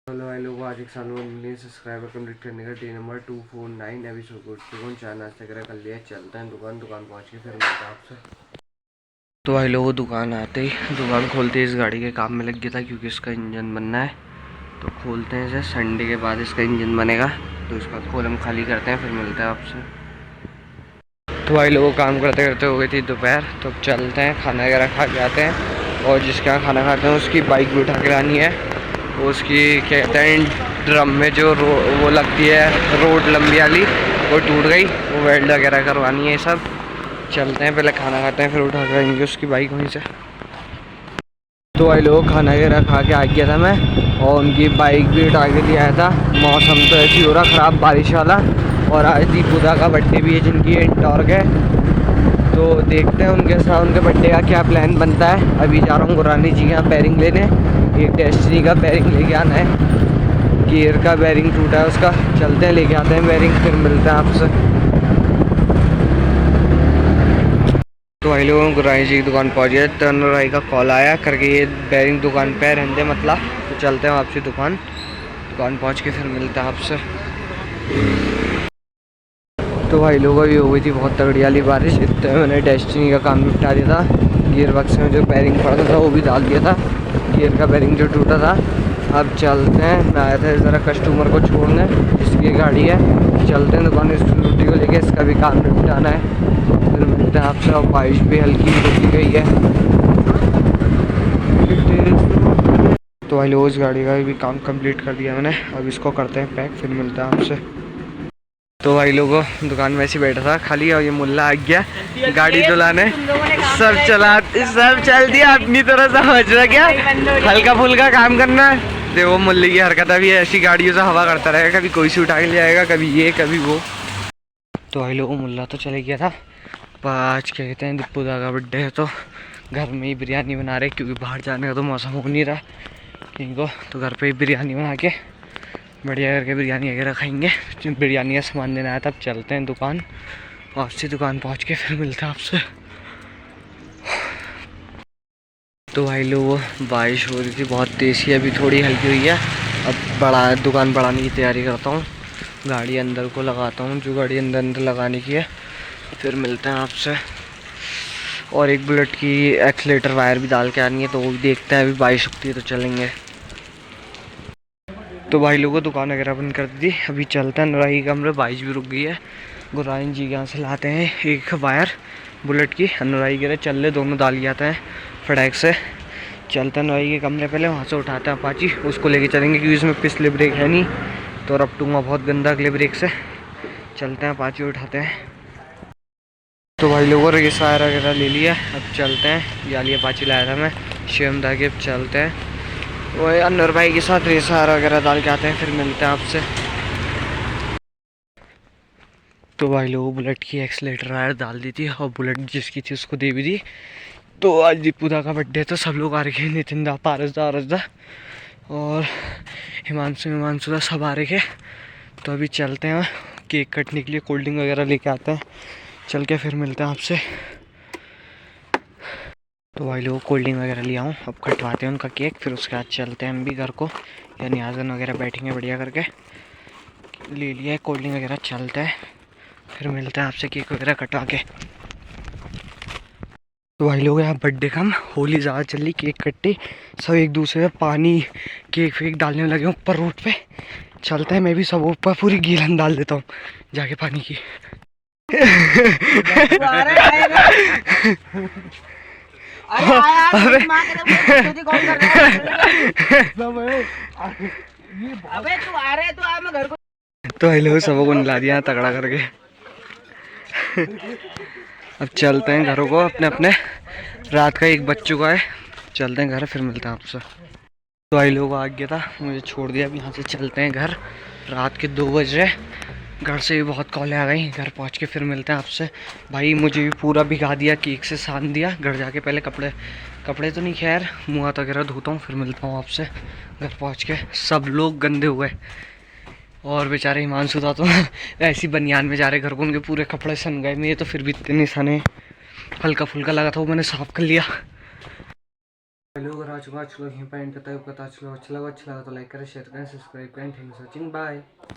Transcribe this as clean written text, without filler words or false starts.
Hello भाई लोग, आज 1 साल में मिलियन सब्सक्राइबर कंप्लीट करने का डे नंबर 249 एपिसोड दुकान चाय नाश्ता करा कर लिया। चलते हैं दुकान पहुंच के फिर मिलते हैं आपसे। तो भाई लोग दुकान आते ही दुकान खोलते ही इस गाड़ी के काम में लग गया था क्योंकि इसका इंजन बनना है। तो खोलते हैं इसे, संडे के बाद इसका इंजन बनेगा तो इसका खोल हम खाली करते हैं फिर मिलते हैं आपसे। तो भाई लोग काम करते करते हो गई थी दोपहर, तो चलते हैं खाना वगैरह खा के आते हैं। और जिसके यहाँ खाना खाते हैं उसकी बाइक भी उठा के लानी है। उसकी क्या कहते हैं ड्रम में जो वो लगती है रोड लंबी वाली, वो टूट गई, वो वेल्ड वगैरह करवानी है सब। चलते हैं, पहले खाना खाते हैं फिर उठा के आएंगे उसकी बाइक वहीं से। तो भाई लोग खाना वगैरह खा के आ गया था मैं, और उनकी बाइक भी उठा के ले आया था। मौसम तो ऐसी हो रहा ख़राब बारिश वाला, और आज दीपुदा का बर्थडे भी है जिनकी इंटॉर्क है। तो देखते हैं उनके साथ उनके बर्थडे का क्या प्लान बनता है। अभी जा रहा हूँ गुरानी जी यहाँ बैरिंग लेने, एक डेस्टिनी का बैरिंग लेके आना है। गियर का बैरिंग टूटा है उसका, चलते हैं लेके आते हैं बैरिंग फिर मिलते हैं आपसे। तो भाई लोगों गुरानी जी की दुकान पहुँच गए। तनु राय का कॉल आया करके ये बैरिंग दुकान पे रहने मतलब। तो चलते हैं आपसे दुकान पहुँच के फिर मिलते हैं आपसे। तो भाई लोगों अभी हो गई थी बहुत तगड़ी वाली बारिश, इतने मैंने डेस्टिनी का काम निपटा दिया था। गियर बक्स में जो बैरिंग पड़ा था वो भी डाल दिया था, गियर का बैरिंग जो टूटा था। अब चलते हैं, मैं आया था ज़रा कस्टमर को छोड़ने जिसकी गाड़ी है। चलते हैं दुकान स्कूटी को लेके, इसका भी काम निपटाना है फिर मिलते हैं आपसे। और बारिश भी हल्की रुकी गई है। तो भाई लोग इस गाड़ी का भी काम कंप्लीट कर दिया मैंने, अब इसको करते हैं पैक फिर मिलते हैं आपसे। तो भाई लोगों दुकान में ऐसे बैठा था खाली, और ये मुल्ला आ गया गाड़ी धुलाने। सब चल दिया अपनी तरह, समझ रहा क्या, हल्का फुल्का काम करना है। देखो मुल्ले की हरकत अभी ऐसी गाड़ियों से हवा करता रहेगा, कभी कोई से उठा के ले आएगा, कभी ये कभी वो। तो भाई लोगों मुल्ला तो चले गया था। आज क्या कहते हैं दीपुदा का बर्थडे है, तो घर में ही बिरयानी बना रहे क्योंकि बाहर जाने का तो मौसम हो नहीं रहा कहीं को। तो घर पे ही बिरयानी बना के बढ़िया करके बिरयानी वगैरह खाएंगे। बिरयानी का सामान देना आया था। अब चलते हैं दुकान, आपसे दुकान पहुंच के फिर मिलते हैं आपसे। तो भाई लोग बारिश हो रही थी बहुत तेज़ ही, अभी थोड़ी हल्की हुई है। अब दुकान बढ़ाने की तैयारी करता हूँ, गाड़ी अंदर को लगाता हूँ जो गाड़ी अंदर लगाने की है, फिर मिलते हैं आपसे। और एक बुलेट की एक्सीलेटर वायर भी डाल के आनी है, तो वो भी देखते हैं। अभी बारिश रुकती है तो चलेंगे। तो भाई लोगों दुकान वगैरह बंद कर दी थी, अभी चलते हैं नुराई के कमरे। बारिश भी रुक गई है, गुराइन जी के यहाँ से लाते हैं एक वायर बुलेट की। नुराई के चल ले दोनों डाल जाते हैं फटैक से। चलते हैं नुराई के कमरे, पहले वहाँ से उठाते हैं अपाची, उसको लेके चलेंगे क्योंकि इसमें पिछले ब्रेक है नहीं, तो रपटूंगा बहुत गंदा अगले ब्रेक से। चलते हैं अपाची उठाते हैं। तो भाई लोगों ने रेस वायर वगैरह ले लिया, अब चलते हैं। याली अपाची लाया था मैं शिवम दा के, अब चलते हैं वो अनवर भाई के साथ रेस वायर वगैरह डाल के आते हैं, फिर मिलते हैं आपसे। तो भाई लोगों बुलेट की एक्सीलेटर वायर डाल दी थी, और बुलेट जिसकी थी उसको दे भी दी। तो आज दीपुदा का बर्थडे, तो सब लोग आ रखे हैं, नितिन दा, पारस दा, अरस दा और हिमांशु दा, सब आ रखे। तो अभी चलते हैं केक कटने के लिए, कोल्ड ड्रिंक वगैरह लेके आते हैं, चल के फिर मिलते हैं आपसे। तो भाई लोग कोल्ड ड्रिंक वगैरह ले आऊँ, अब कटवाते हैं उनका केक, फिर उसके बाद चलते हैं हम भी घर को, या नियाज़न वगैरह बैठेंगे बढ़िया करके। ले लिया है कोल्ड ड्रिंक वगैरह, चलते हैं फिर मिलते हैं आपसे केक वगैरह कटवा के। तो भाई लोग यहाँ बर्थडे कम होली ज़्यादा चल रही, केक कट्टी, सब एक दूसरे पे पानी केक फेक डालने लगे ऊपर रोड पे। चलते हैं, मैं भी सब ऊपर पूरी गीलन डाल देता हूँ जाके पानी की। तो भाई लोग सबको नला दिया तगड़ा करके। अब चलते हैं घरों को अपने अपने, रात का 1 बज चुका है। चलते हैं घर, फिर मिलते हैं आपसे। तो भाई लोग आ गया था, मुझे छोड़ दिया, अब यहाँ से चलते हैं घर। रात के 2 बज रहे, घर से भी बहुत कॉलें आ गई, घर पहुँच के फिर मिलते हैं आपसे। भाई मुझे भी पूरा भिगा दिया, केक से सान दिया। घर जाके पहले कपड़े तो नहीं, खैर मुँह हाथ वगैरह धोता हूँ, फिर मिलता हूँ आपसे घर पहुँच के। सब लोग गंदे हुए, और बेचारे हिमांशु था तो ऐसी बनियान में जा रहे घर को, उनके पूरे कपड़े सन गए, मेरे तो फिर भी इतने नहीं सने, हल्का फुल्का लगा था वो मैंने साफ कर लिया। हेलो, अगर आज को यहीं पर एंड करता है, अच्छा लगा तो लाइक करें, शेयर करें, सब्सक्राइब करें। Thank you for watching, bye.